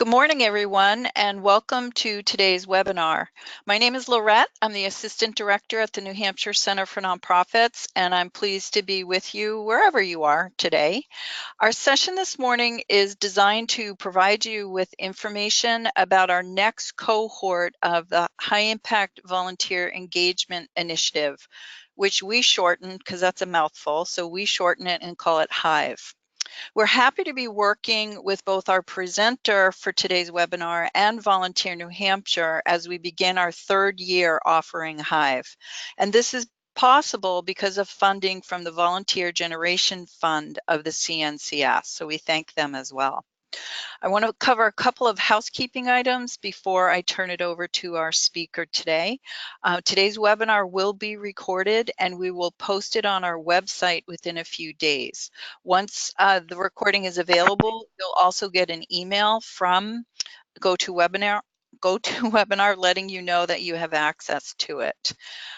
Good morning, everyone, and welcome to today's webinar. My name is Lorette. I'm the Assistant Director at the New Hampshire Center for Nonprofits, and I'm pleased to be with you wherever you are today. Our session this morning is designed to provide you with information about our next cohort of the High Impact Volunteer Engagement Initiative, which we shorten, because that's a mouthful, so we shorten it and call it HIVE. We're happy to be working with both our presenter for today's webinar and Volunteer New Hampshire as we begin our third year offering HIVE. And this is possible because of funding from the Volunteer Generation Fund of the CNCS, so we thank them as well. I want to cover a couple of housekeeping items before I turn it over to our speaker today. Today's webinar will be recorded and we will post it on our website within a few days. Once the recording is available, you'll also get an email from GoToWebinar letting you know that you have access to it.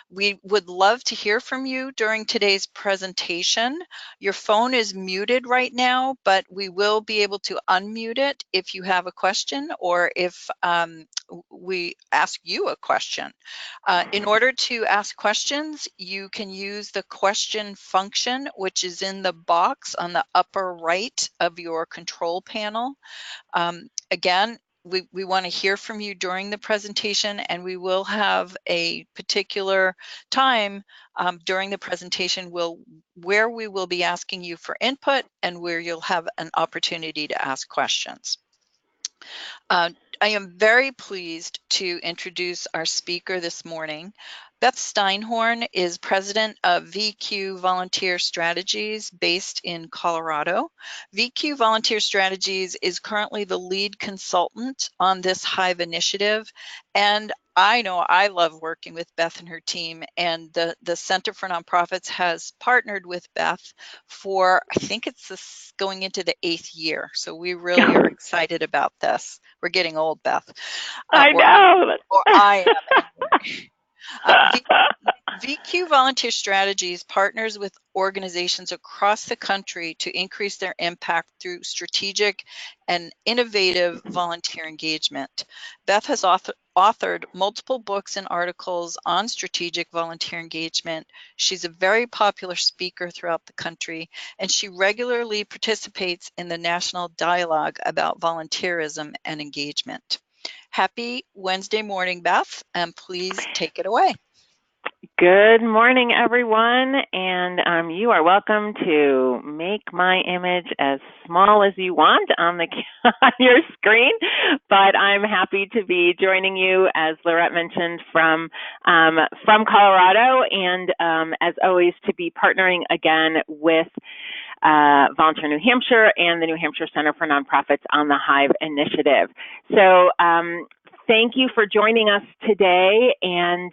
We would love to hear from you during today's presentation. Your phone is muted right now, but we will be able to unmute it if you have a question or if we ask you a question. In order to ask questions, you can use the question function, which is in the box on the upper right of your control panel. Again, we want to hear from you during the presentation, and we will have a particular time during the presentation where we will be asking you for input and where you'll have an opportunity to ask questions. I am very pleased to introduce our speaker this morning. Beth Steinhorn is president of VQ Volunteer Strategies based in Colorado. VQ Volunteer Strategies is currently the lead consultant on this HIVE initiative, and I know I love working with Beth and her team, and the Center for Nonprofits has partnered with Beth for, I think it's going into the 8th year. So we really are excited about this. We're getting old, Beth. I know. Or I am. VQ Volunteer Strategies partners with organizations across the country to increase their impact through strategic and innovative volunteer engagement. Beth has authored multiple books and articles on strategic volunteer engagement. She's a very popular speaker throughout the country, and she regularly participates in the national dialogue about volunteerism and engagement. Happy Wednesday morning, Beth, and please take it away. Good morning, everyone, and you are welcome to make my image as small as you want on your screen, but I'm happy to be joining you, as Lorette mentioned, from Colorado, and as always, to be partnering again with Volunteer New Hampshire and the New Hampshire Center for Nonprofits on the HIVE initiative. So thank you for joining us today, and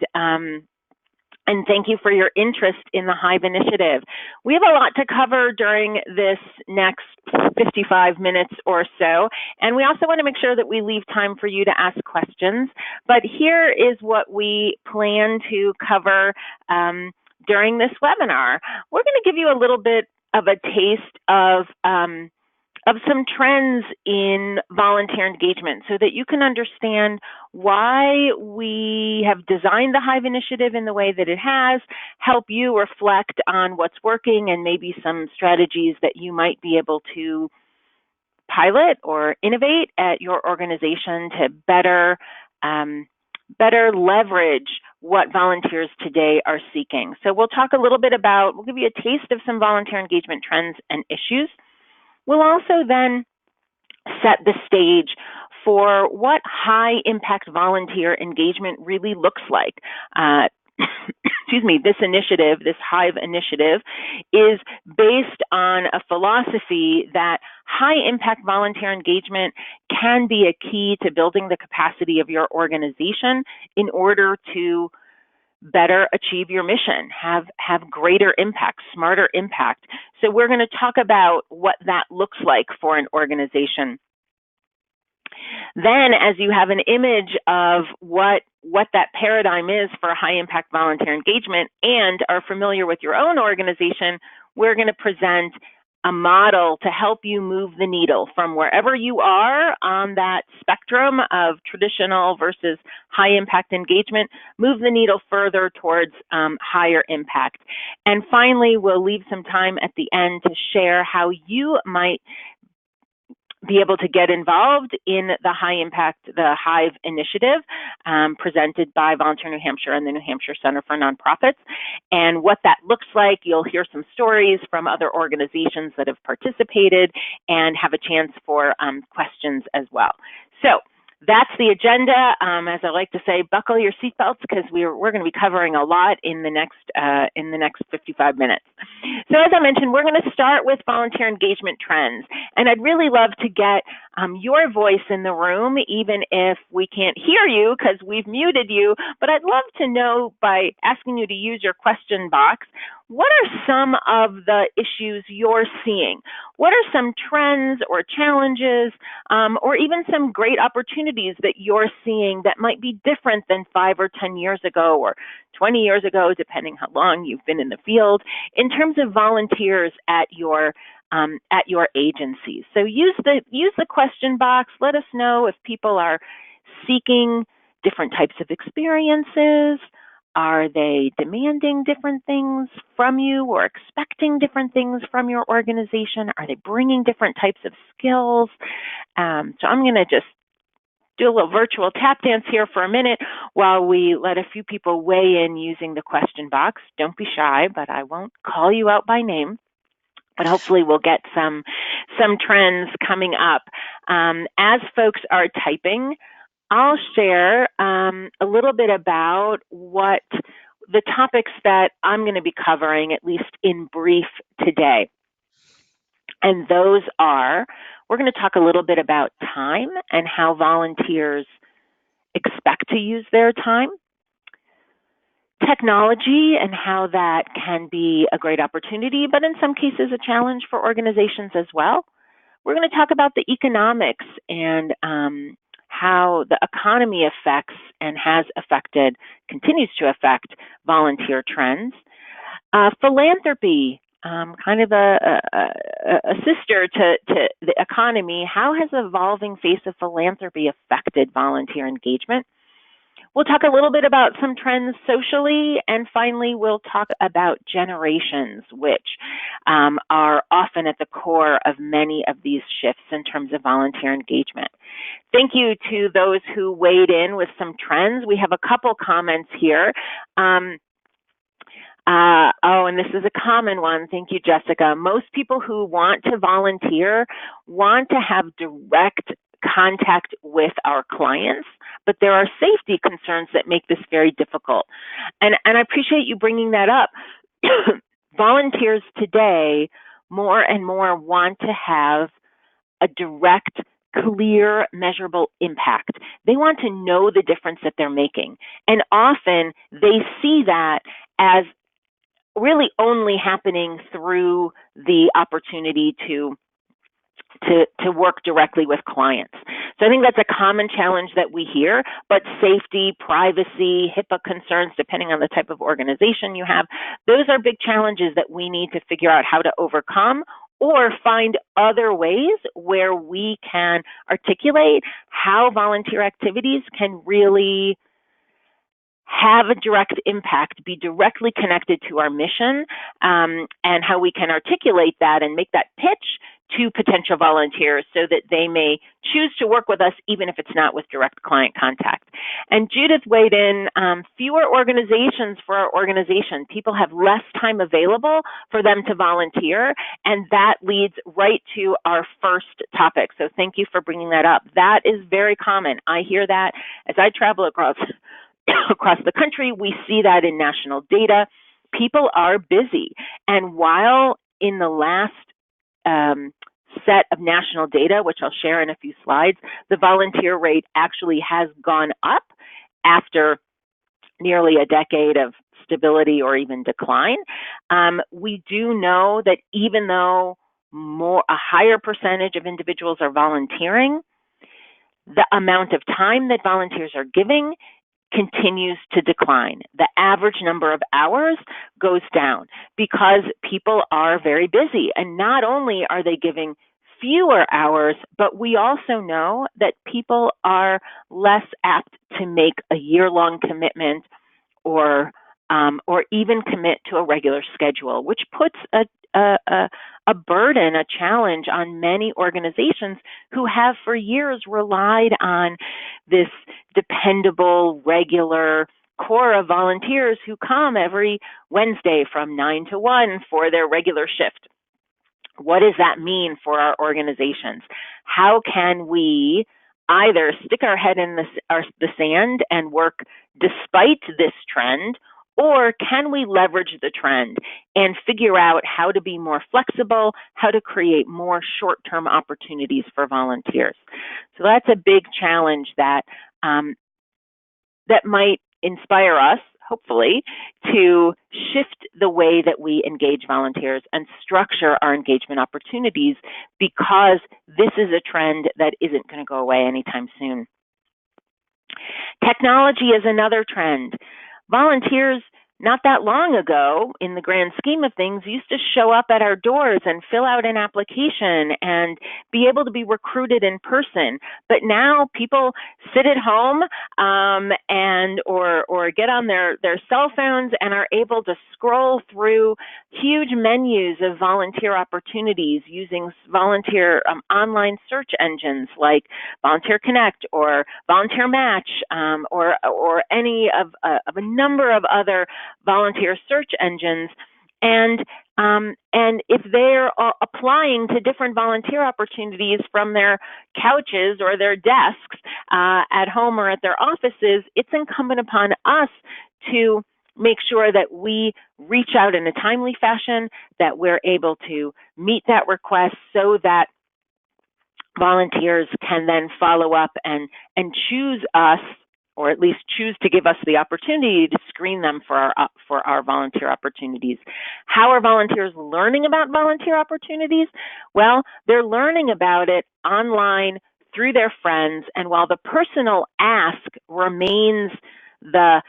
thank you for your interest in the HIVE initiative. We have a lot to cover during this next 55 minutes or so, and we also want to make sure that we leave time for you to ask questions. But here is what we plan to cover during this webinar. We're going to give you a little bit of a taste of some trends in volunteer engagement so that you can understand why we have designed the HIVE initiative in the way that it has, help you reflect on what's working and maybe some strategies that you might be able to pilot or innovate at your organization to better leverage what volunteers today are seeking. So we'll talk a little bit about, we'll give you a taste of some volunteer engagement trends and issues. We'll also then set the stage for what high impact volunteer engagement really looks like. Excuse me, this initiative, this HIVE initiative, is based on a philosophy that high impact volunteer engagement can be a key to building the capacity of your organization in order to better achieve your mission, have greater impact, smarter impact. So we're going to talk about what that looks like for an organization. Then, as you have an image of what that paradigm is for high impact volunteer engagement and are familiar with your own organization, we're going to present a model to help you move the needle from wherever you are on that spectrum of traditional versus high impact engagement, move the needle further towards higher impact. And finally, we'll leave some time at the end to share how you might be able to get involved in the the HIVE initiative presented by Volunteer New Hampshire and the New Hampshire Center for Nonprofits, and what that looks like. You'll hear some stories from other organizations that have participated and have a chance for questions as well. So that's the agenda. As I like to say, buckle your seatbelts because we're going to be covering a lot in the next 55 minutes. So as I mentioned, we're going to start with volunteer engagement trends, and I'd really love to get your voice in the room, even if we can't hear you because we've muted you. But I'd love to know, by asking you to use your question box, what are some of the issues you're seeing? What are some trends or challenges or even some great opportunities that you're seeing that might be different than 5 or 10 years ago or 20 years ago, depending how long you've been in the field, in terms of volunteers at your agencies? So use the question box. Let us know if people are seeking different types of experiences. Are they demanding different things from you or expecting different things from your organization? Are they bringing different types of skills? So I'm going to just do a little virtual tap dance here for a minute while we let a few people weigh in using the question box. Don't be shy, but I won't call you out by name. But hopefully we'll get some trends coming up. As folks are typing, I'll share a little bit about what the topics that I'm going to be covering, at least in brief today. And those are, we're going to talk a little bit about time and how volunteers expect to use their time. Technology and how that can be a great opportunity, but in some cases a challenge for organizations as well. We're going to talk about the economics and how the economy affects and has affected, continues to affect volunteer trends. Philanthropy, kind of a sister to the economy. How has the evolving face of philanthropy affected volunteer engagement? We'll talk a little bit about some trends socially, and finally we'll talk about generations, which are often at the core of many of these shifts in terms of volunteer engagement. Thank you to those who weighed in with some trends. We have a couple comments here. And this is a common one. Thank you, Jessica. Most people who want to volunteer want to have direct contact with our clients, but there are safety concerns that make this very difficult. And I appreciate you bringing that up. Volunteers today more and more want to have a direct, clear, measurable impact. They want to know the difference that they're making. And often they see that as really only happening through the opportunity to work directly with clients. So I think that's a common challenge that we hear, but safety, privacy, HIPAA concerns, depending on the type of organization you have, those are big challenges that we need to figure out how to overcome or find other ways where we can articulate how volunteer activities can really have a direct impact, be directly connected to our mission, and how we can articulate that and make that pitch to potential volunteers so that they may choose to work with us even if it's not with direct client contact. And Judith weighed in, fewer organizations for our organization. People have less time available for them to volunteer, and that leads right to our first topic. So thank you for bringing that up. That is very common. I hear that as I travel across the country. We see that in national data. People are busy. And while in the last set of national data, which I'll share in a few slides, the volunteer rate actually has gone up after nearly a decade of stability or even decline. We do know that even though a higher percentage of individuals are volunteering, the amount of time that volunteers are giving continues to decline. The average number of hours goes down because people are very busy. And not only are they giving fewer hours, but we also know that people are less apt to make a year-long commitment or even commit to a regular schedule, which puts a burden, a challenge on many organizations who have for years relied on this dependable, regular core of volunteers who come every Wednesday from 9 to 1 for their regular shift. What does that mean for our organizations? How can we either stick our head in the sand and work despite this trend, or can we leverage the trend and figure out how to be more flexible, how to create more short-term opportunities for volunteers? So that's a big challenge that that might inspire us, hopefully, to shift the way that we engage volunteers and structure our engagement opportunities, because this is a trend that isn't going to go away anytime soon. Technology is another trend. Volunteers, not that long ago, in the grand scheme of things, used to show up at our doors and fill out an application and be able to be recruited in person. But now people sit at home or get on their cell phones and are able to scroll through huge menus of volunteer opportunities using volunteer online search engines like Volunteer Connect or Volunteer Match or any of a number of other volunteer search engines, and if they're applying to different volunteer opportunities from their couches or their desks at home or at their offices, it's incumbent upon us to make sure that we reach out in a timely fashion, that we're able to meet that request so that volunteers can then follow up and choose us, or at least choose to give us the opportunity to screen them for our volunteer opportunities. How are volunteers learning about volunteer opportunities? Well, they're learning about it online through their friends, and while the personal ask remains the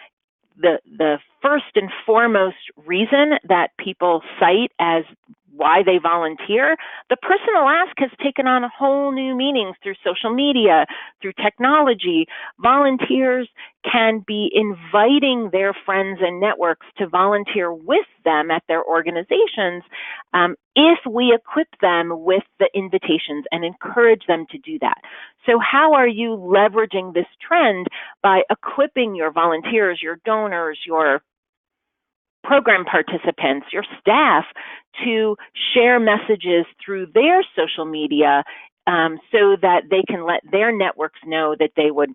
first and foremost reason that people cite as why they volunteer, the personal ask has taken on a whole new meaning through social media, through technology. Volunteers can be inviting their friends and networks to volunteer with them at their organizations if we equip them with the invitations and encourage them to do that. So how are you leveraging this trend? By equipping your volunteers, your donors, your program participants, your staff, to share messages through their social media so that they can let their networks know that they would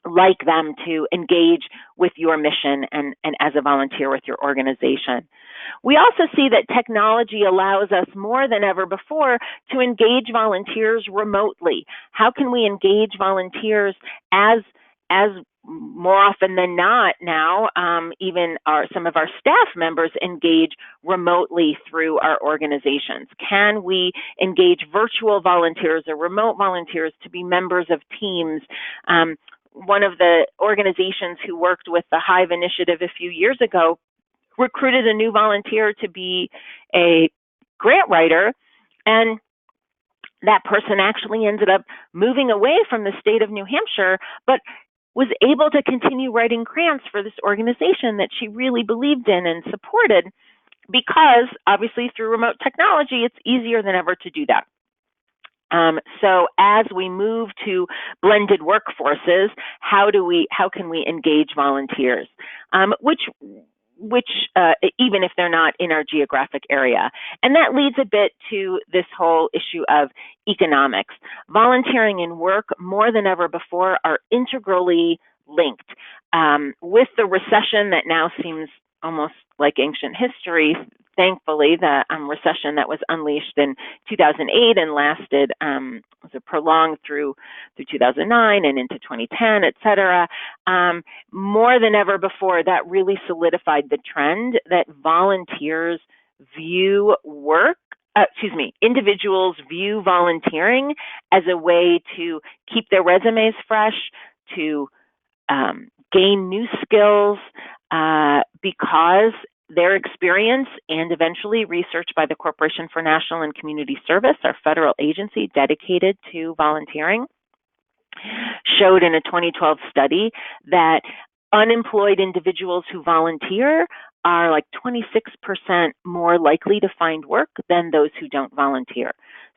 like them to engage with your mission and as a volunteer with your organization. We also see that technology allows us more than ever before to engage volunteers remotely. How can we engage volunteers as more often than not now, even some of our staff members engage remotely through our organizations? Can we engage virtual volunteers or remote volunteers to be members of teams? One of the organizations who worked with the HIVE initiative a few years ago recruited a new volunteer to be a grant writer, and that person actually ended up moving away from the state of New Hampshire, but was able to continue writing grants for this organization that she really believed in and supported, because obviously through remote technology, it's easier than ever to do that. So as we move to blended workforces, how can we engage volunteers, which even if they're not in our geographic area? And that leads a bit to this whole issue of economics. Volunteering and work, more than ever before, are integrally linked. With the recession that now seems almost like ancient history, thankfully, the recession that was unleashed in 2008 and lasted, was prolonged through 2009 and into 2010, et cetera. More than ever before, that really solidified the trend that volunteers view individuals view volunteering as a way to keep their resumes fresh, to gain new skills because their experience and eventually research by the Corporation for National and Community Service, our federal agency dedicated to volunteering, showed in a 2012 study that unemployed individuals who volunteer are like 26% more likely to find work than those who don't volunteer.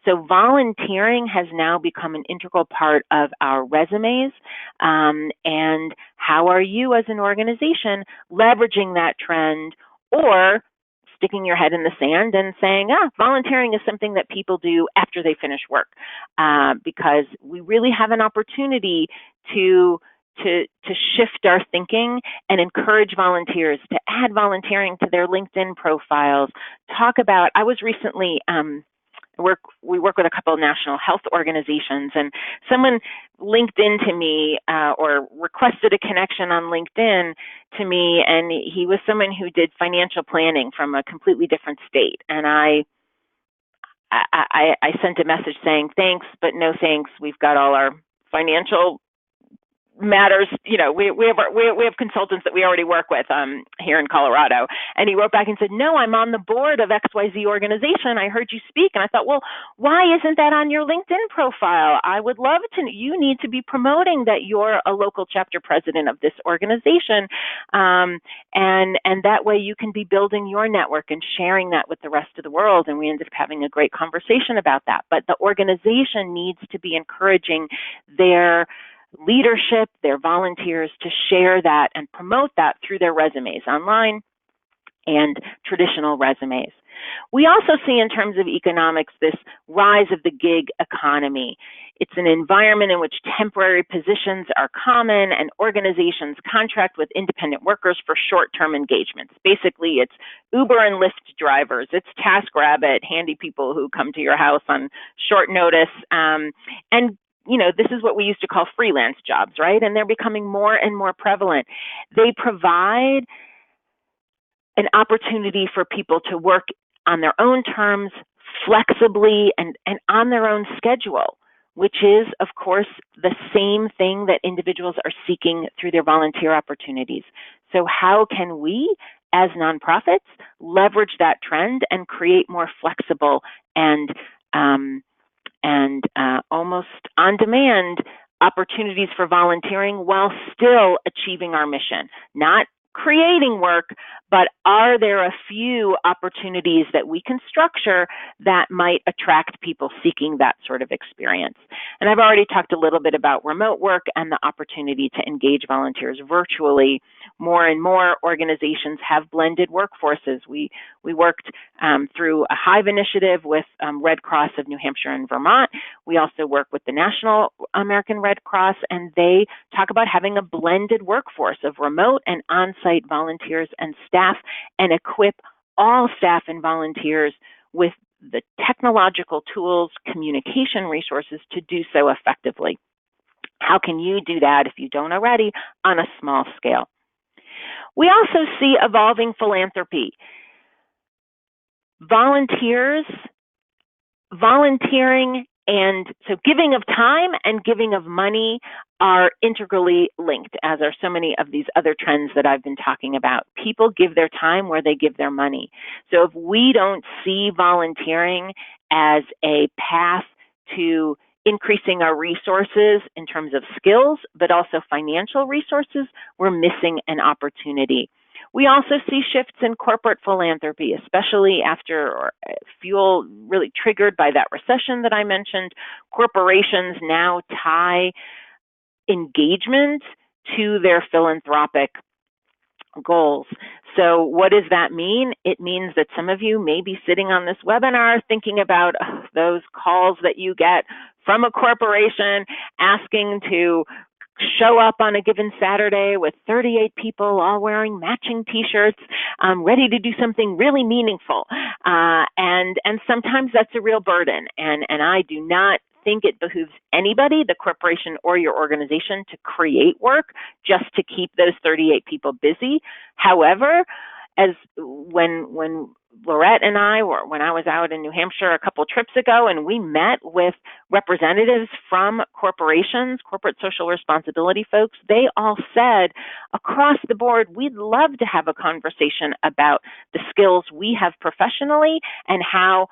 So volunteering has now become an integral part of our resumes. And how are you as an organization leveraging that trend, or sticking your head in the sand and saying, volunteering is something that people do after they finish work, because we really have an opportunity to shift our thinking and encourage volunteers to add volunteering to their LinkedIn profiles. Talk about, I was recently, we work with a couple of national health organizations, and someone linked in to me or requested a connection on LinkedIn to me, and he was someone who did financial planning from a completely different state. And I sent a message saying, thanks, but no thanks. We've got all our financial matters, we have consultants that we already work with here in Colorado. And he wrote back and said, no, I'm on the board of XYZ organization. I heard you speak. And I thought, well, why isn't that on your LinkedIn profile? I would love to. You need to be promoting that you're a local chapter president of this organization. And that way you can be building your network and sharing that with the rest of the world. And we ended up having a great conversation about that. But the organization needs to be encouraging their leadership, their volunteers, to share that and promote that through their resumes online and traditional resumes. We also see, in terms of economics, this rise of the gig economy. It's an environment in which temporary positions are common, and organizations contract with independent workers for short-term engagements. Basically, it's Uber and Lyft drivers. It's TaskRabbit, handy people who come to your house on short notice. And this is what we used to call freelance jobs, right? And they're becoming more and more prevalent. They provide an opportunity for people to work on their own terms, flexibly, and on their own schedule, which is, of course, the same thing that individuals are seeking through their volunteer opportunities. So how can we, as nonprofits, leverage that trend and create more flexible and almost on-demand opportunities for volunteering while still achieving our mission? Not creating work, but are there a few opportunities that we can structure that might attract people seeking that sort of experience? And I've already talked a little bit about remote work and the opportunity to engage volunteers virtually. More and more organizations have blended workforces. We worked through a HIVE initiative with Red Cross of New Hampshire and Vermont. We also work with the National American Red Cross, and they talk about having a blended workforce of remote and on-site volunteers and staff, and equip all staff and volunteers with the technological tools, communication resources to do so effectively. How can you do that, if you don't already, on a small scale? We also see evolving philanthropy. Volunteering, and so giving of time and giving of money are integrally linked, as are so many of these other trends that I've been talking about. People give their time where they give their money. So if we don't see volunteering as a path to increasing our resources in terms of skills, but also financial resources, we're missing an opportunity. We also see shifts in corporate philanthropy, especially after fuel really triggered by that recession that I mentioned. Corporations now tie engagement to their philanthropic goals. So what does that mean? It means that some of you may be sitting on this webinar thinking about those calls that you get from a corporation asking to show up on a given Saturday with 38 people all wearing matching t-shirts, ready to do something really meaningful. And sometimes that's a real burden. And I do not think it behooves anybody, the corporation or your organization, to create work just to keep those 38 people busy. However, when Lorette and I were, when I was out in New Hampshire a couple trips ago, and we met with representatives from corporations, corporate social responsibility folks. They all said across the board, we'd love to have a conversation about the skills we have professionally and how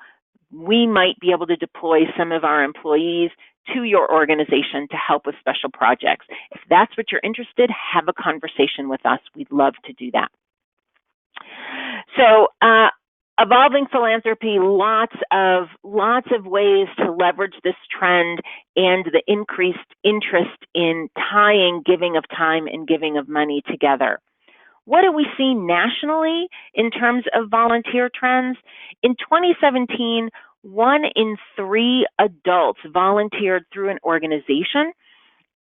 we might be able to deploy some of our employees to your organization to help with special projects. If that's what you're interested, have a conversation with us. We'd love to do that. So evolving philanthropy, lots of ways to leverage this trend and the increased interest in tying giving of time and giving of money together. What do we see nationally in terms of volunteer trends? In 2017, 1 in 3 adults volunteered through an organization,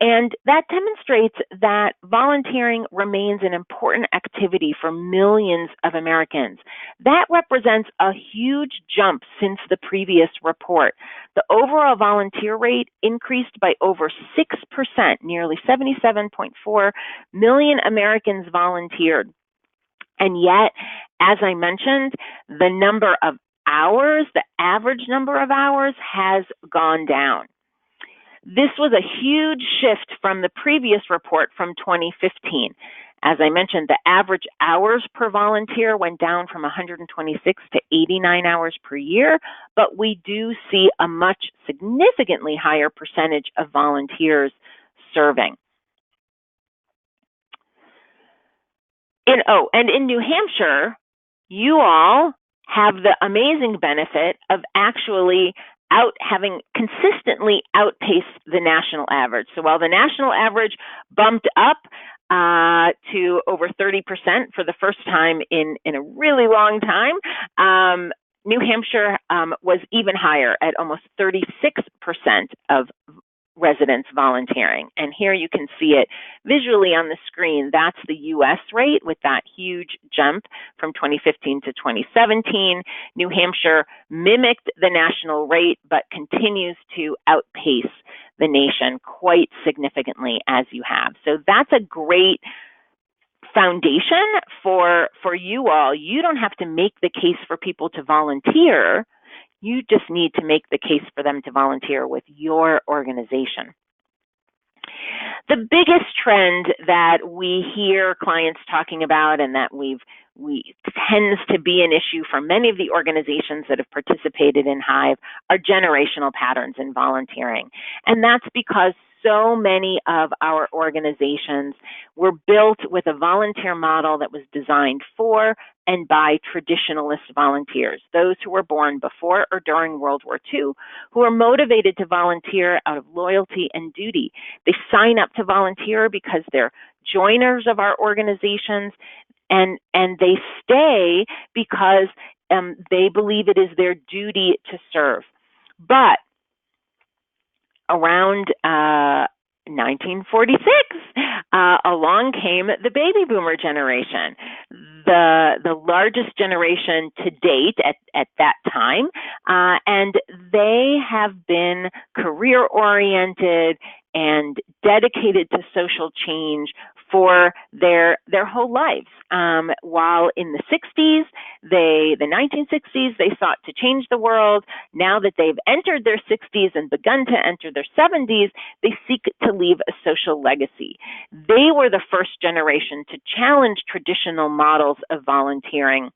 and that demonstrates that volunteering remains an important activity for millions of Americans. That represents a huge jump since the previous report. The overall volunteer rate increased by over 6%, nearly 77.4 million Americans volunteered. And yet, as I mentioned, the number of hours, the average number of hours has gone down. This was a huge shift from the previous report from 2015. As I mentioned, the average hours per volunteer went down from 126 to 89 hours per year, but we do see a much significantly higher percentage of volunteers serving. And in New Hampshire, you all have the amazing benefit of actually having consistently outpaced the national average. So while the national average bumped up to over 30% for the first time in a really long time, New Hampshire was even higher at almost 36% of residents volunteering. And here you can see it visually on the screen. That's the US rate with that huge jump from 2015 to 2017. New Hampshire mimicked the national rate, but continues to outpace the nation quite significantly as you have. So that's a great foundation for you all. You don't have to make the case for people to volunteer. You just need to make the case for them to volunteer with your organization. The biggest trend that we hear clients talking about, and that tends to be an issue for many of the organizations that have participated in HIVE, are generational patterns in volunteering. And that's because so many of our organizations were built with a volunteer model that was designed for and by traditionalist volunteers, those who were born before or during World War II, who are motivated to volunteer out of loyalty and duty. They sign up to volunteer because they're joiners of our organizations, and they stay because they believe it is their duty to serve. But around 1946, along came the baby boomer generation, the largest generation to date at that time, and they have been career-oriented and dedicated to social change for their whole lives. While in the 60s, the 1960s, they sought to change the world. Now that they've entered their 60s and begun to enter their 70s, they seek to leave a social legacy. They were the first generation to challenge traditional models of volunteering,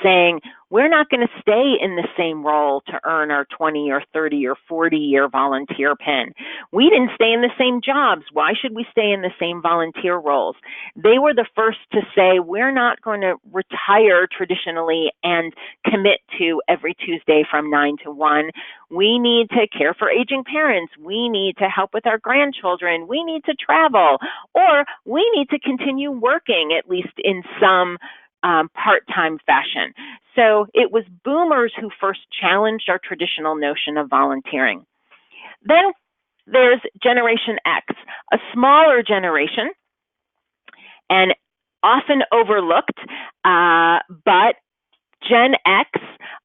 saying, we're not going to stay in the same role to earn our 20 or 30 or 40-year volunteer pin. We didn't stay in the same jobs. Why should we stay in the same volunteer roles? They were the first to say, we're not going to retire traditionally and commit to every Tuesday from 9 to 1. We need to care for aging parents. We need to help with our grandchildren. We need to travel, or we need to continue working, at least in some part-time fashion. So it was boomers who first challenged our traditional notion of volunteering. Then there's Generation X, a smaller generation and often overlooked, but Gen X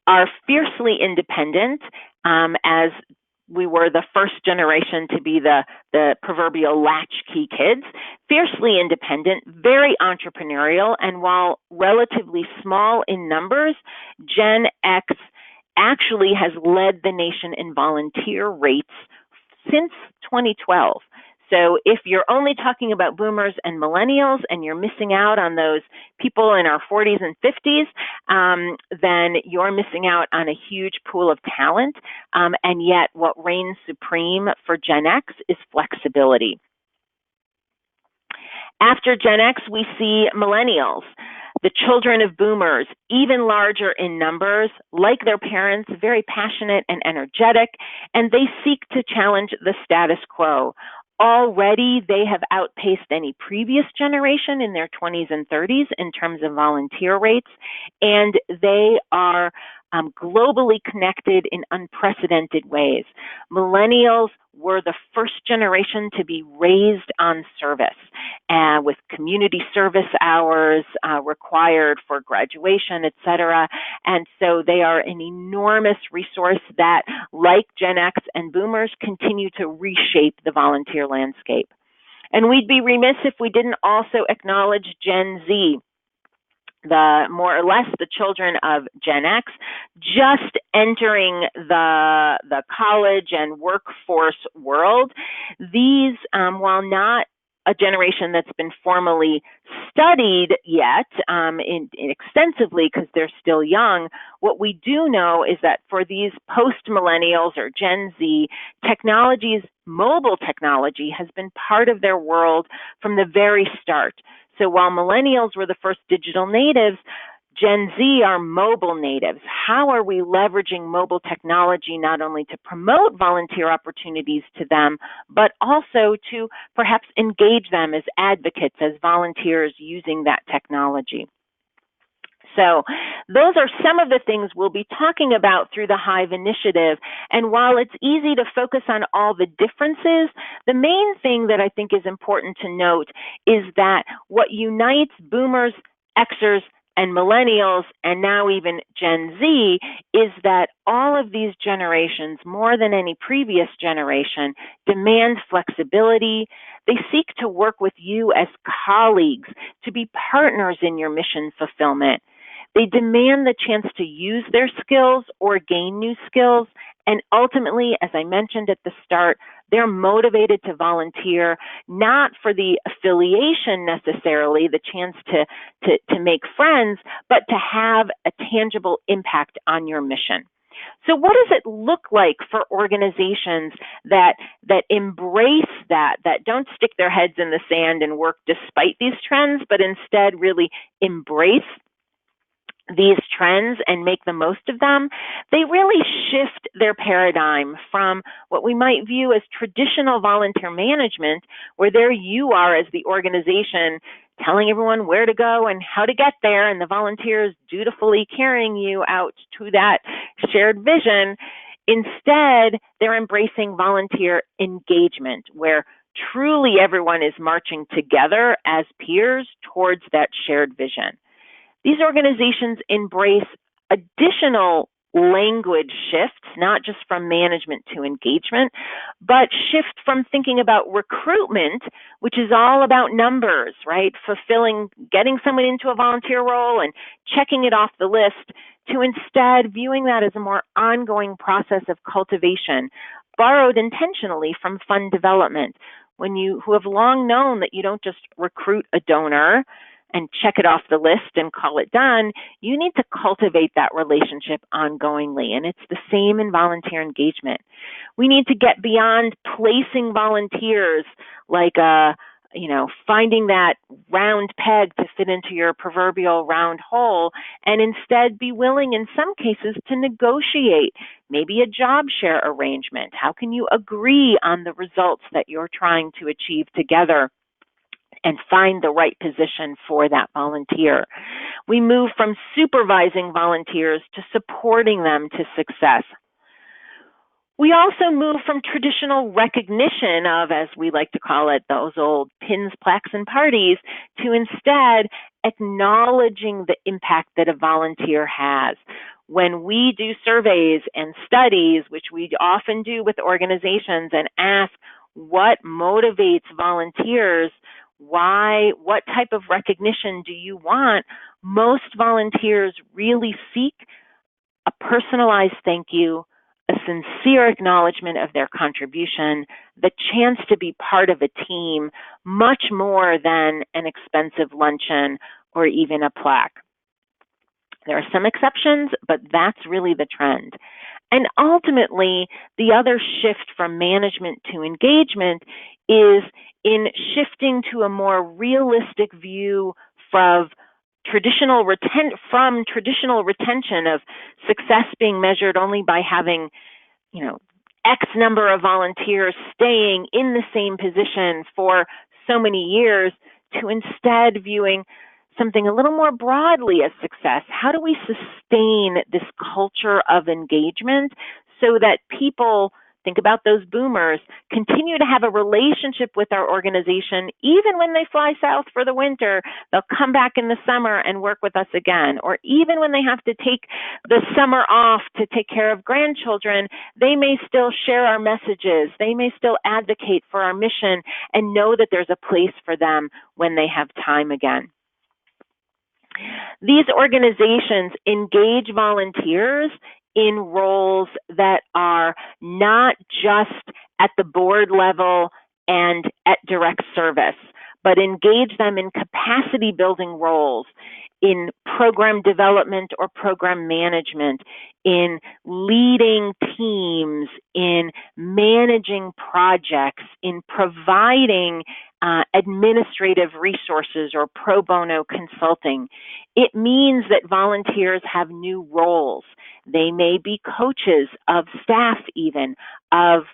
are fiercely independent, as we were the first generation to be the proverbial latchkey kids, fiercely independent, very entrepreneurial, and while relatively small in numbers, Gen X actually has led the nation in volunteer rates since 2012. So if you're only talking about boomers and millennials and you're missing out on those people in our 40s and 50s, then you're missing out on a huge pool of talent. And yet what reigns supreme for Gen X is flexibility. After Gen X, we see millennials, the children of boomers, even larger in numbers, like their parents, very passionate and energetic, and they seek to challenge the status quo. Already, they have outpaced any previous generation in their 20s and 30s in terms of volunteer rates, and they are globally connected in unprecedented ways. Millennials were the first generation to be raised on service, with community service hours required for graduation, et cetera. And so they are an enormous resource that, like Gen X and boomers, continue to reshape the volunteer landscape. And we'd be remiss if we didn't also acknowledge Gen Z, the more or less the children of Gen X, just entering the college and workforce world. These, while not a generation that's been formally studied yet extensively because they're still young, what we do know is that for these post-millennials or Gen Z, mobile technology has been part of their world from the very start. So while millennials were the first digital natives, Gen Z are mobile natives. How are we leveraging mobile technology not only to promote volunteer opportunities to them, but also to perhaps engage them as advocates, as volunteers using that technology? So those are some of the things we'll be talking about through the HIVE initiative. And while it's easy to focus on all the differences, the main thing that I think is important to note is that what unites boomers, Xers, and millennials, and now even Gen Z, is that all of these generations, more than any previous generation, demand flexibility. They seek to work with you as colleagues, to be partners in your mission fulfillment. They demand the chance to use their skills or gain new skills. And ultimately, as I mentioned at the start, they're motivated to volunteer, not for the affiliation necessarily, the chance to make friends, but to have a tangible impact on your mission. So what does it look like for organizations that embrace that don't stick their heads in the sand and work despite these trends, but instead really embrace these trends and make the most of them? They really shift their paradigm from what we might view as traditional volunteer management, where there you are as the organization telling everyone where to go and how to get there, and the volunteers dutifully carrying you out to that shared vision. Instead, they're embracing volunteer engagement, where truly everyone is marching together as peers towards that shared vision. These organizations embrace additional language shifts, not just from management to engagement, but shift from thinking about recruitment, which is all about numbers, right? Getting someone into a volunteer role and checking it off the list, to instead viewing that as a more ongoing process of cultivation, borrowed intentionally from fund development. Who have long known that you don't just recruit a donor and check it off the list and call it done, you need to cultivate that relationship ongoingly. And it's the same in volunteer engagement. We need to get beyond placing volunteers like finding that round peg to fit into your proverbial round hole, and instead be willing in some cases to negotiate maybe a job share arrangement. How can you agree on the results that you're trying to achieve together and find the right position for that volunteer? We move from supervising volunteers to supporting them to success. We also move from traditional recognition of, as we like to call it, those old pins, plaques, and parties, to instead acknowledging the impact that a volunteer has. when we do surveys and studies, which we often do with organizations, and ask what motivates volunteers, what type of recognition do you want, most volunteers really seek a personalized thank you, a sincere acknowledgement of their contribution, the chance to be part of a team, much more than an expensive luncheon or even a plaque. There are some exceptions, but that's really the trend. And ultimately, the other shift from management to engagement is in shifting to a more realistic view from traditional retention of success being measured only by having, X number of volunteers staying in the same position for so many years, to instead viewing something a little more broadly as success. How do we sustain this culture of engagement so that people, think about those boomers, continue to have a relationship with our organization even when they fly south for the winter? They'll come back in the summer and work with us again. Or even when they have to take the summer off to take care of grandchildren, they may still share our messages. They may still advocate for our mission and know that there's a place for them when they have time again. These organizations engage volunteers in roles that are not just at the board level and at direct service, but engage them in capacity building roles, in program development or program management, in leading teams, in managing projects, in providing administrative resources or pro bono consulting. It means that volunteers have new roles. They may be coaches of staff, even of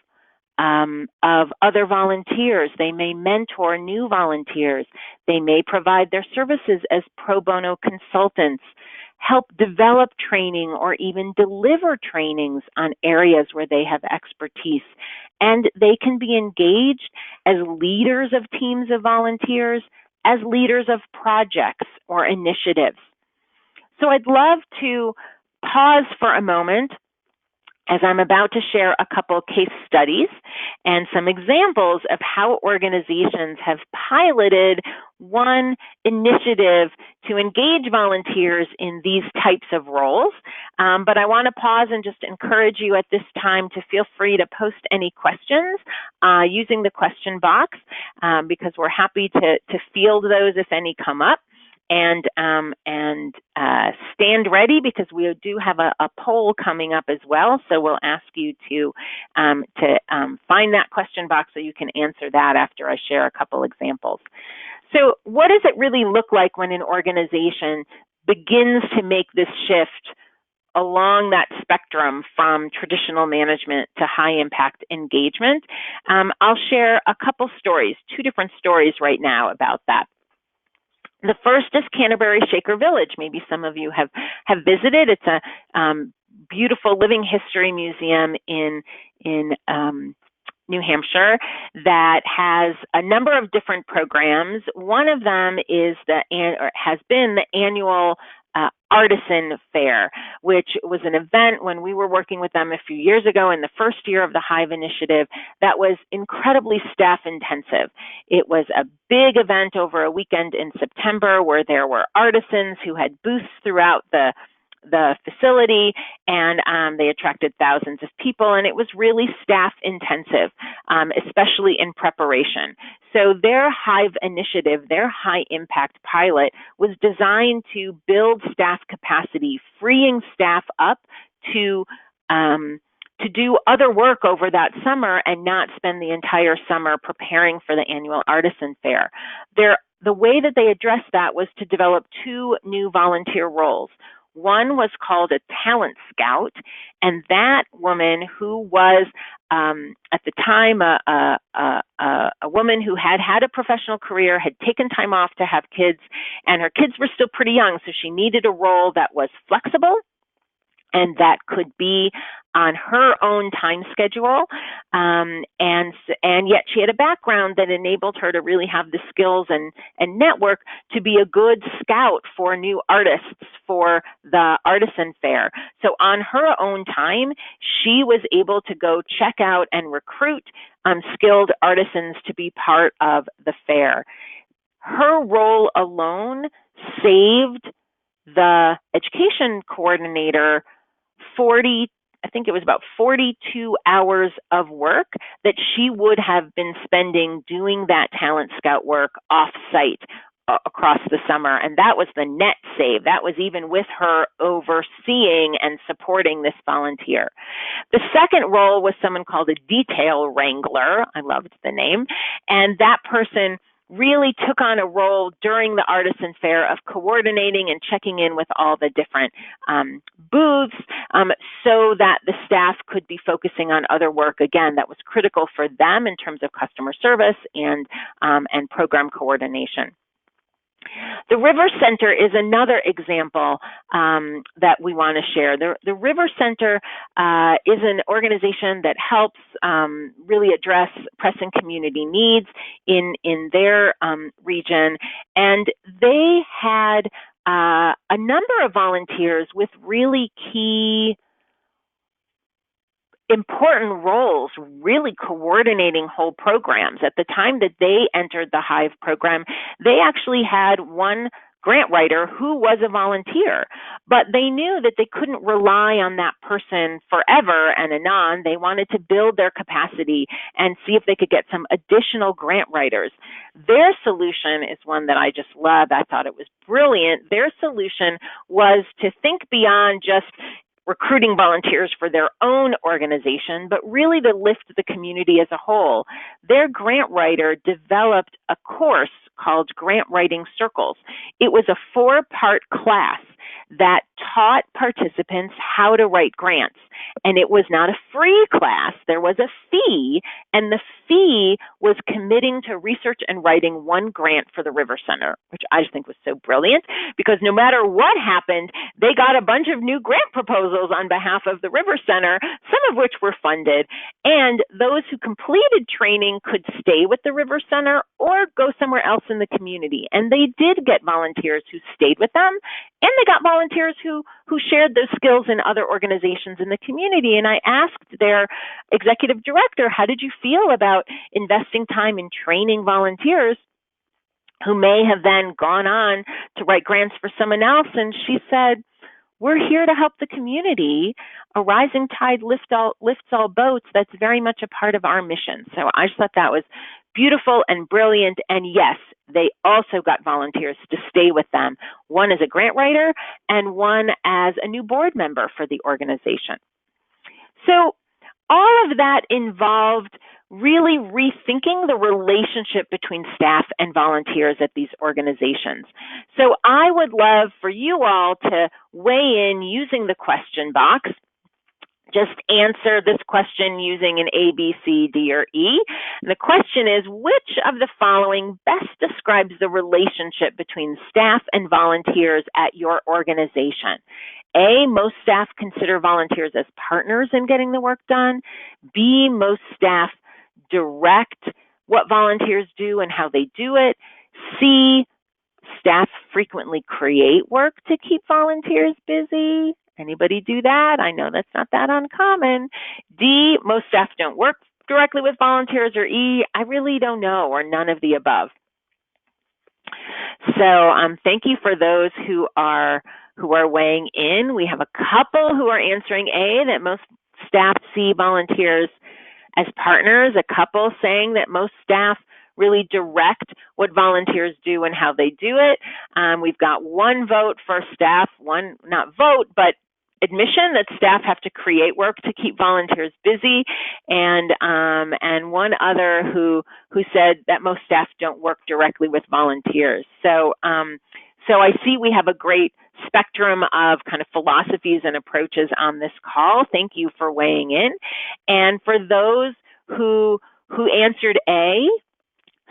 other volunteers. They may mentor new volunteers. They may provide their services as pro bono consultants, help develop training or even deliver trainings on areas where they have expertise. And they can be engaged as leaders of teams of volunteers, as leaders of projects or initiatives. So I'd love to pause for a moment as I'm about to share a couple case studies and some examples of how organizations have piloted one initiative to engage volunteers in these types of roles. But I want to pause and just encourage you at this time to feel free to post any questions using the question box, because we're happy to field those if any come up. And stand ready, because we do have a poll coming up as well. So we'll ask you to find that question box so you can answer that after I share a couple examples. So what does it really look like when an organization begins to make this shift along that spectrum from traditional management to high impact engagement? I'll share a couple stories, two different stories right now about that. The first is Canterbury Shaker Village. Maybe some of you have visited. It's a beautiful living history museum in New Hampshire that has a number of different programs. One of them is has been the annual Artisan Fair, which was an event when we were working with them a few years ago in the first year of the HIVE initiative that was incredibly staff intensive. It was a big event over a weekend in September where there were artisans who had booths throughout the facility, and they attracted thousands of people, and it was really staff intensive, especially in preparation. So their HIVE initiative, their high impact pilot, was designed to build staff capacity, freeing staff up to do other work over that summer and not spend the entire summer preparing for the annual Artisan Fair. The way that they addressed that was to develop two new volunteer roles. One was called a talent scout, and that woman, who was at the time a woman who had had a professional career, had taken time off to have kids, and her kids were still pretty young, so she needed a role that was flexible and that could be on her own time schedule, and yet she had a background that enabled her to really have the skills and network to be a good scout for new artists for the artisan fair. So on her own time, she was able to go check out and recruit skilled artisans to be part of the fair. Her role alone saved the education coordinator 42 hours of work that she would have been spending doing that talent scout work off-site across the summer. And that was the net save. That was even with her overseeing and supporting this volunteer. The second role was someone called a detail wrangler. I loved the name. And that person really took on a role during the artisan fair of coordinating and checking in with all the different booths so that the staff could be focusing on other work, again, that was critical for them in terms of customer service and program coordination. The River Center is another example that we want to share. The River Center is an organization that helps really address pressing community needs in their region, and they had a number of volunteers with really key important roles, really coordinating whole programs. At the time that they entered the HIVE program, they actually had one grant writer who was a volunteer, but they knew that they couldn't rely on that person forever and anon. They wanted to build their capacity and see if they could get some additional grant writers. Their solution is one that I just love. I thought it was brilliant. Their solution was to think beyond just recruiting volunteers for their own organization, but really to lift the community as a whole. Their grant writer developed a course called Grant Writing Circles. It was a 4-part class that taught participants how to write grants. And it was not a free class. There was a fee, and the fee was committing to research and writing one grant for the River Center, which I just think was so brilliant, because no matter what happened, they got a bunch of new grant proposals on behalf of the River Center, some of which were funded, and those who completed training could stay with the River Center or go somewhere else in the community. And they did get volunteers who stayed with them, and they got volunteers who shared those skills in other organizations in the community. And I asked their executive director, how did you feel about investing time in training volunteers who may have then gone on to write grants for someone else? And she said, we're here to help the community. A rising tide lifts all boats. That's very much a part of our mission. So I just thought that was beautiful and brilliant. And yes, they also got volunteers to stay with them, one as a grant writer and one as a new board member for the organization. So all of that involved really rethinking the relationship between staff and volunteers at these organizations. So I would love for you all to weigh in using the question box. Just answer this question using an A, B, C, D, or E. And the question is, which of the following best describes the relationship between staff and volunteers at your organization? A, most staff consider volunteers as partners in getting the work done. B, most staff direct what volunteers do and how they do it. C, staff frequently create work to keep volunteers busy. Anybody do that? I know that's not that uncommon. D, most staff don't work directly with volunteers. Or E, I really don't know, or none of the above. So thank you for those who are weighing in. We have a couple who are answering A, that most staff see volunteers as partners, a couple saying that most staff really direct what volunteers do and how they do it. We've got one vote for staff, one not vote, but admission that staff have to create work to keep volunteers busy, and one other who said that most staff don't work directly with volunteers. So I see we have a great spectrum of kind of philosophies and approaches on this call. Thank you for weighing in. And for those who answered A,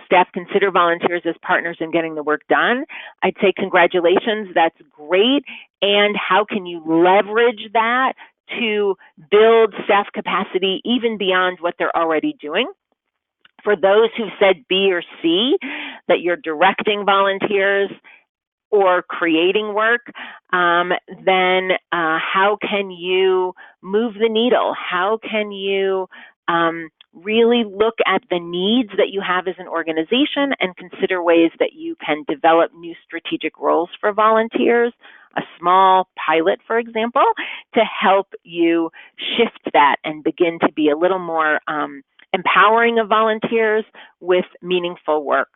staff consider volunteers as partners in getting the work done, I'd say congratulations, that's great. And how can you leverage that to build staff capacity even beyond what they're already doing? For those who said B or C, that you're directing volunteers or creating work, then how can you move the needle? How can you really look at the needs that you have as an organization and consider ways that you can develop new strategic roles for volunteers, a small pilot, for example, to help you shift that and begin to be a little more empowering of volunteers with meaningful work.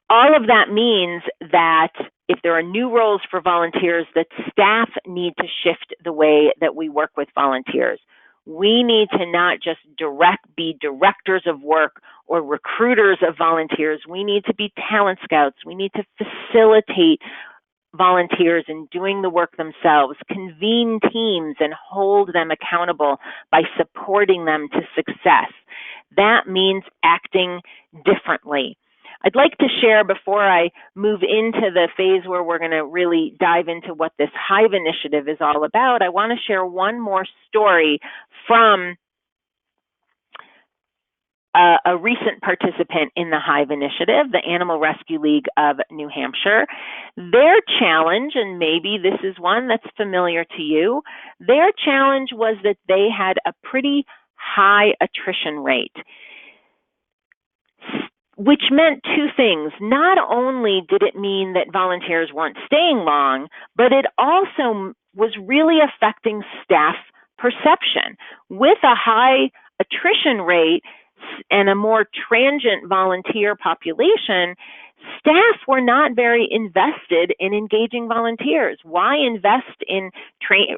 All of that means that if there are new roles for volunteers, that staff need to shift the way that we work with volunteers. We need to not just be directors of work or recruiters of volunteers. We need to be talent scouts. We need to facilitate volunteers in doing the work themselves, convene teams and hold them accountable by supporting them to success. That means acting differently. I'd like to share, before I move into the phase where we're going to really dive into what this HIVE initiative is all about, I want to share one more story from a recent participant in the HIVE initiative, the Animal Rescue League of New Hampshire. Their challenge, and maybe this is one that's familiar to you, their challenge was that they had a pretty high attrition rate, which meant two things. Not only did it mean that volunteers weren't staying long, but it also was really affecting staff perception. With a high attrition rate and a more transient volunteer population, staff were not very invested in engaging volunteers. Why invest in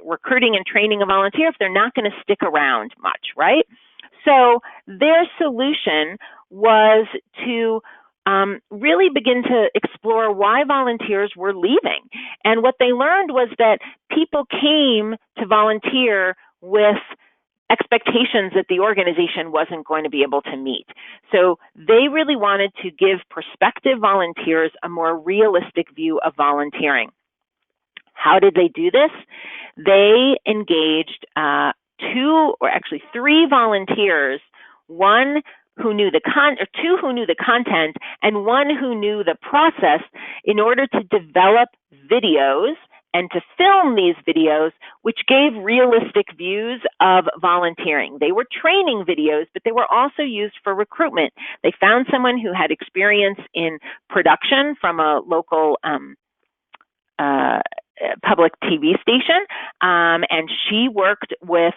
recruiting and training a volunteer if they're not going to stick around much, right? So their solution was to really begin to explore why volunteers were leaving. And what they learned was that people came to volunteer with expectations that the organization wasn't going to be able to meet. So they really wanted to give prospective volunteers a more realistic view of volunteering. How did they do this? They engaged three volunteers, two who knew the content and one who knew the process, in order to develop videos and to film these videos, which gave realistic views of volunteering. They were training videos, but they were also used for recruitment. They found someone who had experience in production from a local public TV station, and she worked with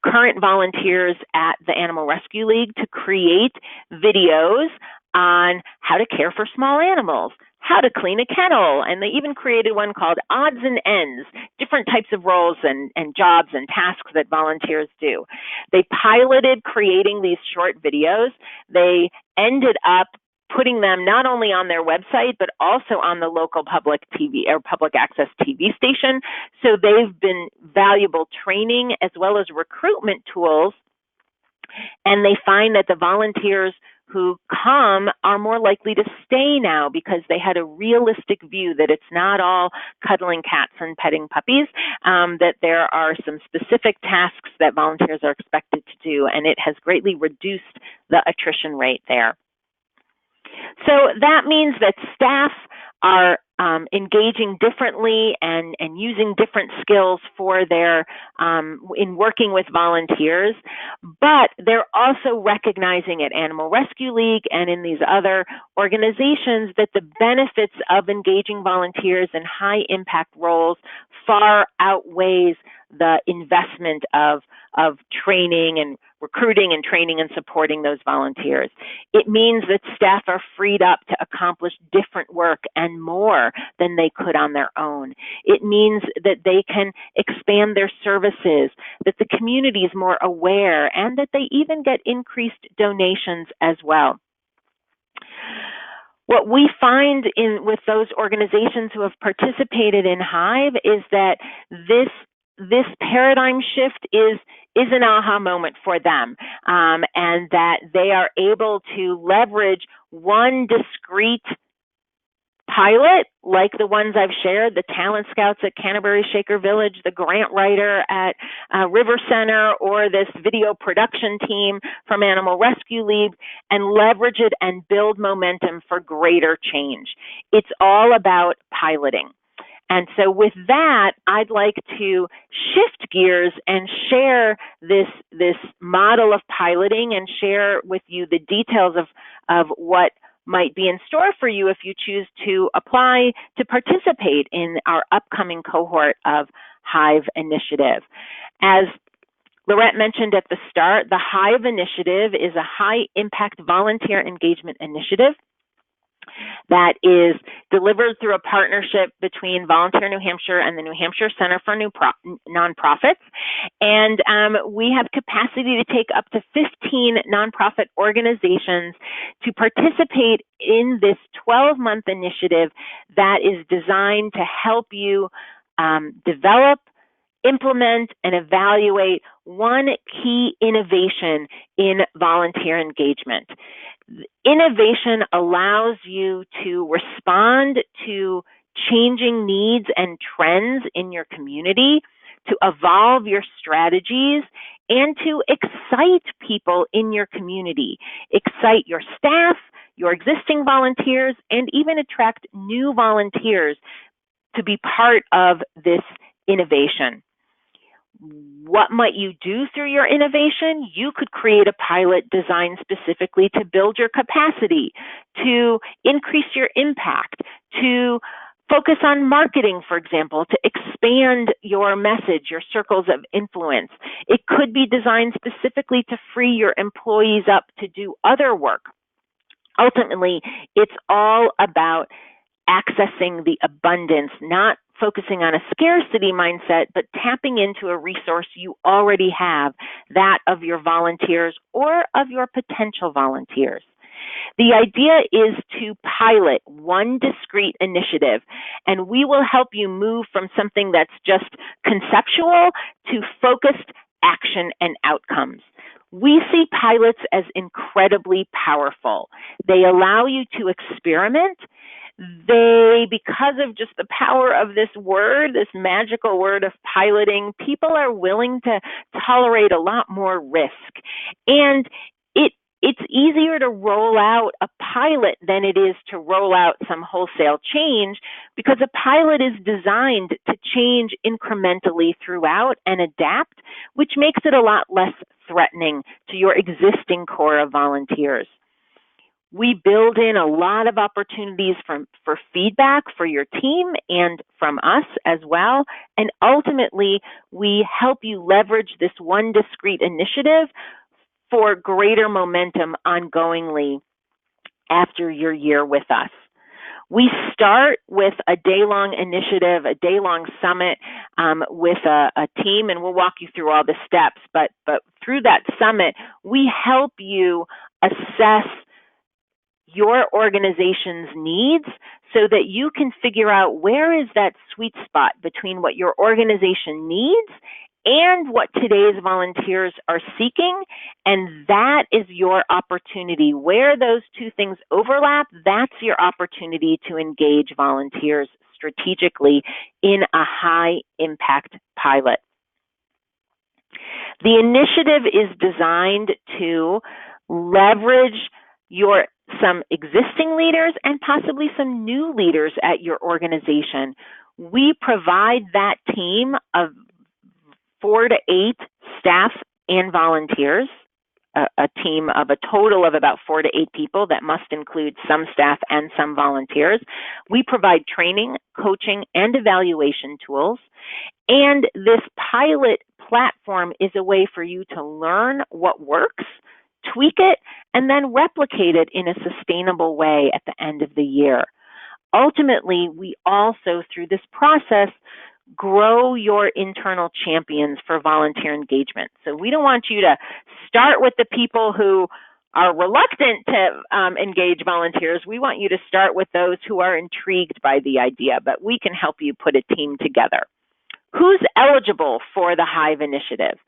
current volunteers at the Animal Rescue League to create videos on how to care for small animals, how to clean a kennel, and they even created one called Odds and Ends, different types of roles and jobs and tasks that volunteers do. They piloted creating these short videos. They ended up putting them not only on their website, but also on the local public TV or public access TV station. So they've been valuable training as well as recruitment tools. And they find that the volunteers who come are more likely to stay now because they had a realistic view that it's not all cuddling cats and petting puppies, that there are some specific tasks that volunteers are expected to do, and it has greatly reduced the attrition rate there. So that means that staff are engaging differently and using different skills for their in working with volunteers, but they're also recognizing at Animal Rescue League and in these other organizations that the benefits of engaging volunteers in high impact roles far outweighs the investment of training and recruiting and training and supporting those volunteers. It means that staff are freed up to accomplish different work and more than they could on their own. It means that they can expand their services, that the community is more aware, and that they even get increased donations as well. What we find with those organizations who have participated in HIVE is that this paradigm shift is is an aha moment for them, and that they are able to leverage one discrete pilot, like the ones I've shared, the Talent Scouts at Canterbury Shaker Village, the grant writer at River Center, or this video production team from Animal Rescue League, and leverage it and build momentum for greater change. It's all about piloting. And so with that, I'd like to shift gears and share this model of piloting and share with you the details of what might be in store for you if you choose to apply to participate in our upcoming cohort of HIVE initiative. As Lorette mentioned at the start, the HIVE initiative is a high-impact volunteer engagement initiative that is delivered through a partnership between Volunteer New Hampshire and the New Hampshire Center for Nonprofits. And we have capacity to take up to 15 nonprofit organizations to participate in this 12-month initiative that is designed to help you develop, implement, and evaluate one key innovation in volunteer engagement. Innovation allows you to respond to changing needs and trends in your community, to evolve your strategies, and to excite people in your community, excite your staff, your existing volunteers, and even attract new volunteers to be part of this innovation. What might you do through your innovation? You could create a pilot designed specifically to build your capacity, to increase your impact, to focus on marketing, for example, to expand your message, your circles of influence. It could be designed specifically to free your employees up to do other work. Ultimately, it's all about accessing the abundance, not focusing on a scarcity mindset, but tapping into a resource you already have, that of your volunteers or of your potential volunteers. The idea is to pilot one discrete initiative, and we will help you move from something that's just conceptual to focused action and outcomes. We see pilots as incredibly powerful. They allow you to experiment. Because of just the power of this word, this magical word of piloting, people are willing to tolerate a lot more risk. And it's easier to roll out a pilot than it is to roll out some wholesale change, because a pilot is designed to change incrementally throughout and adapt, which makes it a lot less threatening to your existing core of volunteers. We build in a lot of opportunities for feedback for your team and from us as well. And ultimately, we help you leverage this one discrete initiative for greater momentum ongoingly after your year with us. We start with a day-long initiative, a day-long summit with a team, and we'll walk you through all the steps. But through that summit, we help you assess your organization's needs so that you can figure out where is that sweet spot between what your organization needs and what today's volunteers are seeking, and that is your opportunity. Where those two things overlap, that's your opportunity to engage volunteers strategically in a high-impact pilot. The initiative is designed to leverage some existing leaders and possibly some new leaders at your organization. We provide that team of 4 to 8 staff and volunteers, a team of a total of about 4 to 8 people that must include some staff and some volunteers. We provide training, coaching, and evaluation tools. And this pilot platform is a way for you to learn what works, tweak it, and then replicate it in a sustainable way at the end of the year. Ultimately, we also, through this process, grow your internal champions for volunteer engagement. So we don't want you to start with the people who are reluctant to engage volunteers. We want you to start with those who are intrigued by the idea, but we can help you put a team together. Who's eligible for the HIVE initiative?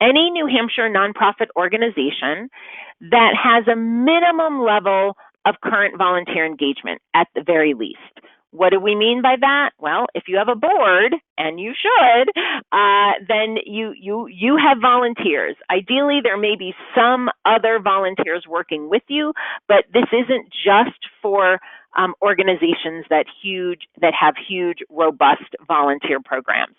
any New Hampshire nonprofit organization that has a minimum level of current volunteer engagement at the very least. What do we mean by that? Well, if you have a board, and you should, then you have volunteers. Ideally, there may be some other volunteers working with you, but this isn't just for organizations that have huge, robust volunteer programs.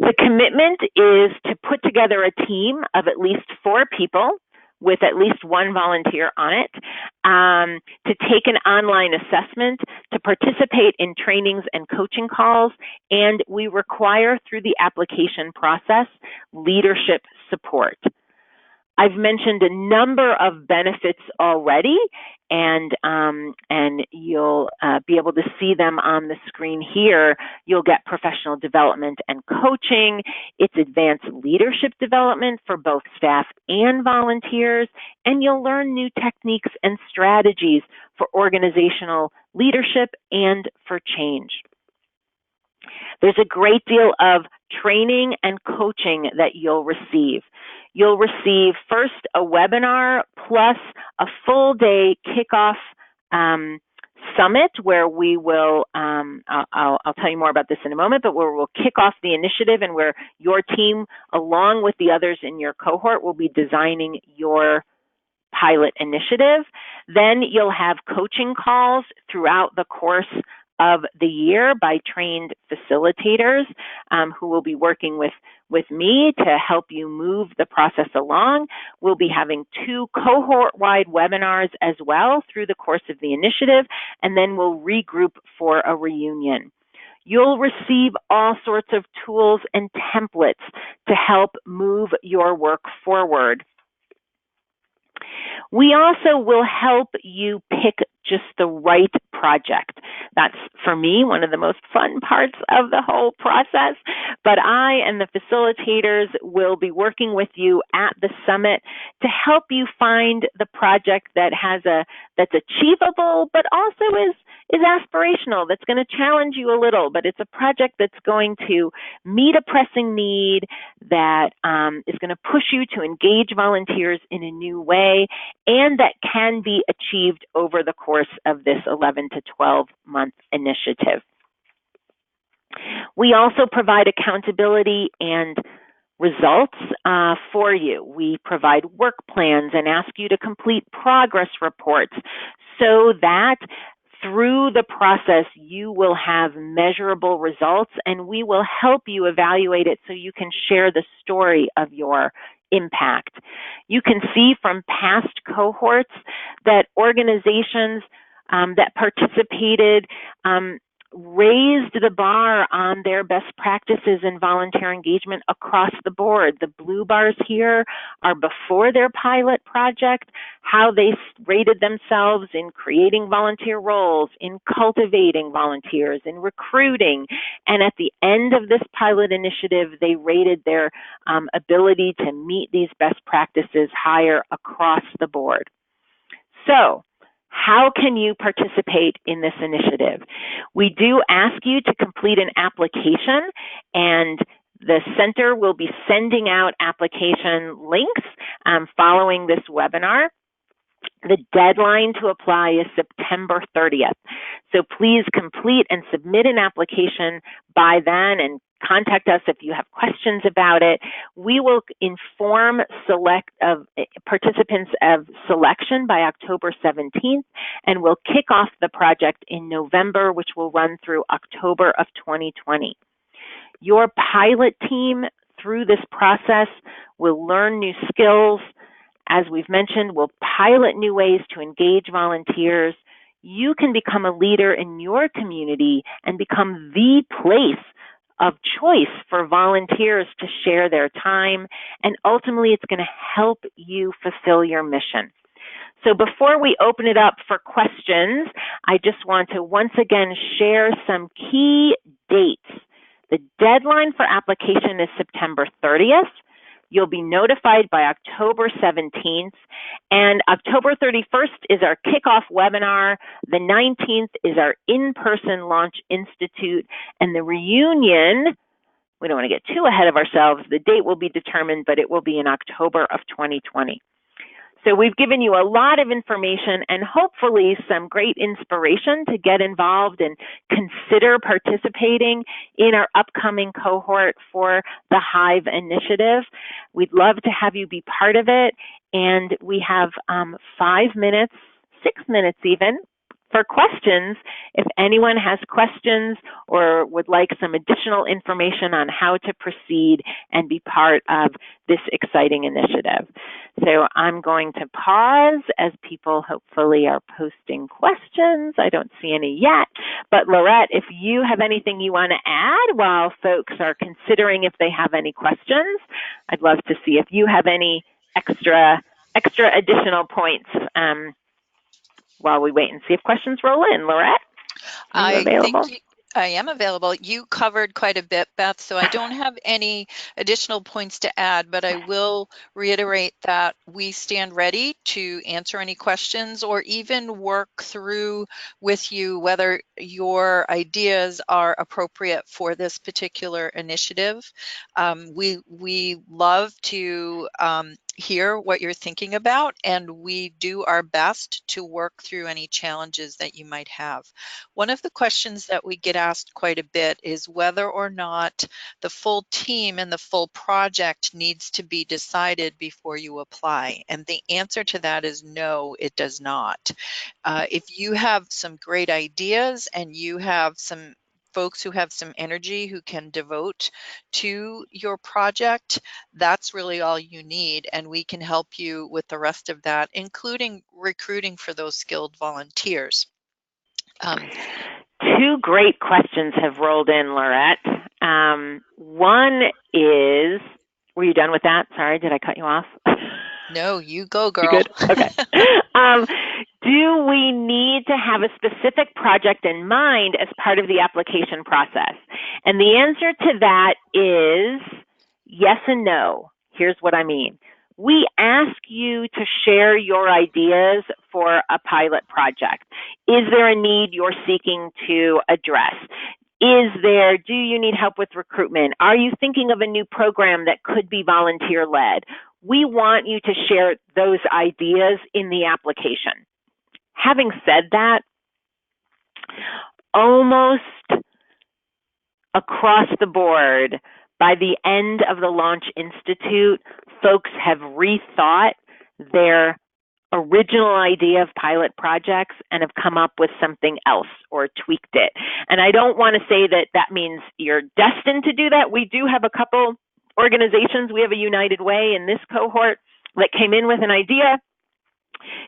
The commitment is to put together a team of at least 4 people with at least 1 volunteer on it, to take an online assessment, to participate in trainings and coaching calls, and we require through the application process leadership support. I've mentioned a number of benefits already, and you'll be able to see them on the screen here. You'll get professional development and coaching. It's advanced leadership development for both staff and volunteers, and you'll learn new techniques and strategies for organizational leadership and for change. There's a great deal of training and coaching that you'll receive. You'll receive first a webinar plus a full day kickoff summit where we will, I'll tell you more about this in a moment, but where we'll kick off the initiative and where your team, along with the others in your cohort, will be designing your pilot initiative. Then you'll have coaching calls throughout the course of the year by trained facilitators who will be working with me to help you move the process along. We'll be having 2 cohort-wide webinars as well through the course of the initiative, and then we'll regroup for a reunion. You'll receive all sorts of tools and templates to help move your work forward. We also will help you pick just the right project. That's, for me, one of the most fun parts of the whole process. But I and the facilitators will be working with you at the summit to help you find the project that that's achievable, but also is aspirational, that's going to challenge you a little, but it's a project that's going to meet a pressing need, that is going to push you to engage volunteers in a new way, and that can be achieved over the course of this 11 to 12-month initiative. We also provide accountability and results for you. We provide work plans and ask you to complete progress reports so that through the process you will have measurable results, and we will help you evaluate it so you can share the story of your impact. You can see from past cohorts that organizations that participated raised the bar on their best practices in volunteer engagement across the board. The blue bars here are before their pilot project, how they rated themselves in creating volunteer roles, in cultivating volunteers, in recruiting. And at the end of this pilot initiative, they rated their ability to meet these best practices higher across the board. So, how can you participate in this initiative? We do ask you to complete an application, and the center will be sending out application links following this webinar. The deadline to apply is September 30th. So please complete and submit an application by then, and contact us if you have questions about it. We will inform participants of selection by October 17th, and we'll kick off the project in November, which will run through October of 2020. Your pilot team, through this process, will learn new skills. As we've mentioned, we'll pilot new ways to engage volunteers. You can become a leader in your community and become the place of choice for volunteers to share their time, and ultimately it's going to help you fulfill your mission. So before we open it up for questions, I just want to once again share some key dates. The deadline for application is September 30th. You'll be notified by October 17th, and October 31st is our kickoff webinar. The 19th is our in-person Launch Institute, and the reunion we don't want to get too ahead of ourselves. The date will be determined, but it will be in October of 2020. So we've given you a lot of information and hopefully some great inspiration to get involved and consider participating in our upcoming cohort for the HIVE initiative. We'd love to have you be part of it, and we have 5 minutes, 6 minutes even, for questions. If anyone has questions or would like some additional information on how to proceed and be part of this exciting initiative. So I'm going to pause as people hopefully are posting questions. I don't see any yet, but Laurette, if you have anything you want to add while folks are considering if they have any questions, I'd love to see if you have any extra additional points while we wait and see if questions roll in. Laurette, are you available? I am available. You covered quite a bit, Beth, so I don't have any additional points to add, but I will reiterate that we stand ready to answer any questions or even work through with you whether your ideas are appropriate for this particular initiative. We love to hear what you're thinking about, and we do our best to work through any challenges that you might have. One of the questions that we get asked quite a bit is whether or not the full team and the full project needs to be decided before you apply. And the answer to that is no, it does not. If you have some great ideas and you have some folks who have some energy who can devote to your project, that's really all you need, and we can help you with the rest of that, including recruiting for those skilled volunteers. Two great questions have rolled in, Laurette. One is, were you done with that? Sorry, did I cut you off? No, you go, girl. You good? Okay. Do we need to have a specific project in mind as part of the application process? And the answer to that is yes and no. Here's what I mean. We ask you to share your ideas for a pilot project. Is there a need you're seeking to address? Do you need help with recruitment? Are you thinking of a new program that could be volunteer-led? We want you to share those ideas in the application. Having said that, almost across the board, by the end of the Launch Institute, folks have rethought their original idea of pilot projects and have come up with something else or tweaked it. And I don't want to say that that means you're destined to do that. We do have a couple organizations. We have a United Way in this cohort that came in with an idea.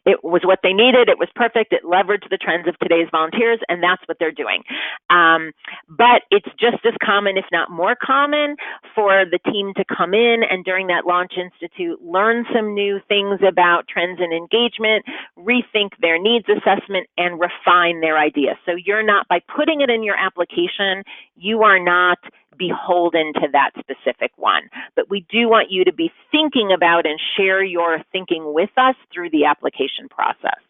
It was what they needed. It was perfect. It leveraged the trends of today's volunteers, and that's what they're doing. But it's just as common, if not more common, for the team to come in and during that Launch Institute, learn some new things about trends and engagement, rethink their needs assessment, and refine their ideas. So you're not, by putting it in your application, you are not beholden to that specific one. But we do want you to be thinking about and share your thinking with us through the application process.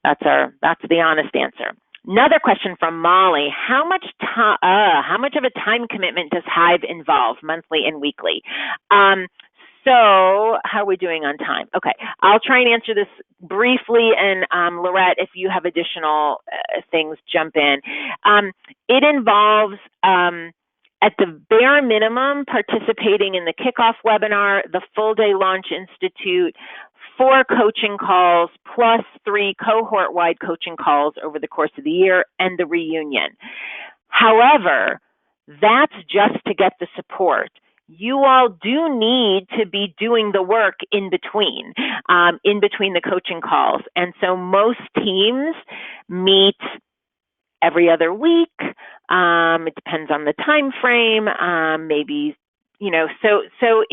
That's the honest answer. Another question from Molly: how much of a time commitment does HIVE involve, monthly and weekly? So how are we doing on time? Okay, I'll try and answer this briefly, and Laurette, if you have additional things, jump in. It involves, at the bare minimum, participating in the kickoff webinar, the full day Launch Institute, 4 coaching calls, plus 3 cohort-wide coaching calls over the course of the year, and the reunion. However, that's just to get the support. You all do need to be doing the work in between the coaching calls. And so most teams meet every other week. It depends on the time frame, maybe, so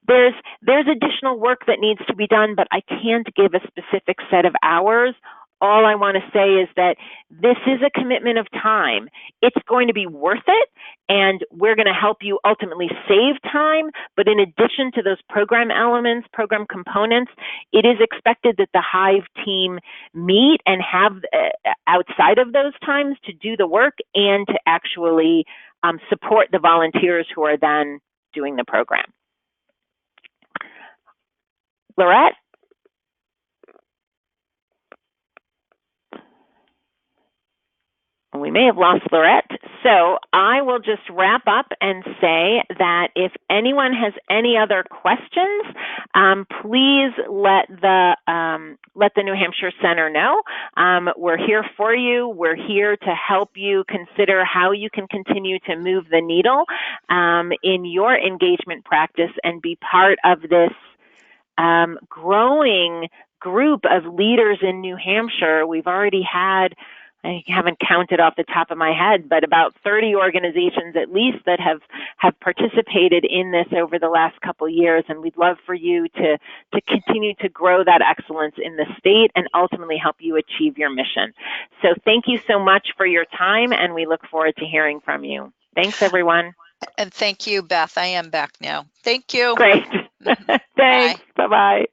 there's additional work that needs to be done, but I can't give a specific set of hours. All I want to say is that this is a commitment of time. It's going to be worth it, and we're going to help you ultimately save time. But in addition to those program elements, program components, it is expected that the HIVE team meet and have outside of those times to do the work and to actually support the volunteers who are then doing the program. Lorette? We may have lost Lorette, so I will just wrap up and say that if anyone has any other questions, please let the New Hampshire Center know. We're here for you. We're here to help you consider how you can continue to move the needle in your engagement practice and be part of this growing group of leaders in New Hampshire. We've already had, I haven't counted off the top of my head, but about 30 organizations at least that have participated in this over the last couple of years, and we'd love for you to continue to grow that excellence in the state and ultimately help you achieve your mission. So thank you so much for your time, and we look forward to hearing from you. Thanks, everyone. And thank you, Beth. I am back now. Thank you. Great. Thanks. Bye-bye.